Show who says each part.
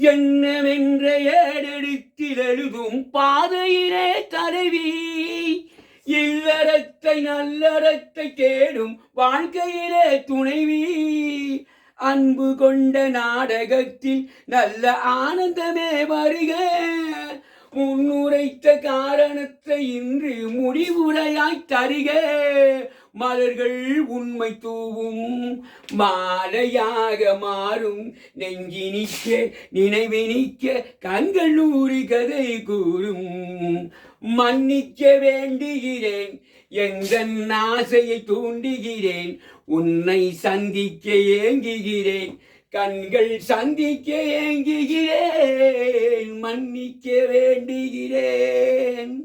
Speaker 1: என்னவென்ற ஏடெடுத்தில் எழுதும் பாதையிலே தலைவி இல்லறத்தை நல்லறத்தை தேடும் வாழ்க்கையிலே துணைவி அன்பு கொண்ட நாடகத்தில் நல்ல ஆனந்தமே வருக முன்னுரைத்த காரணத்தை இன்று முடிவுரையாய் தருக மலர்கள் உண்மை தூவும் மாலையாக மாறும் நெஞ்சினிக்க நினைவினிக்க கண்கள் நூறு கதை கூறும் மன்னிக்க வேண்டுகிறேன் எங்கள் ஆசையை தூண்டுகிறேன் உன்னை சந்திக்க ஏங்குகிறேன் கண்கள் சந்திக்க ஏங்குகிறேன் மன்னிக்க வேண்டுகிறேன்.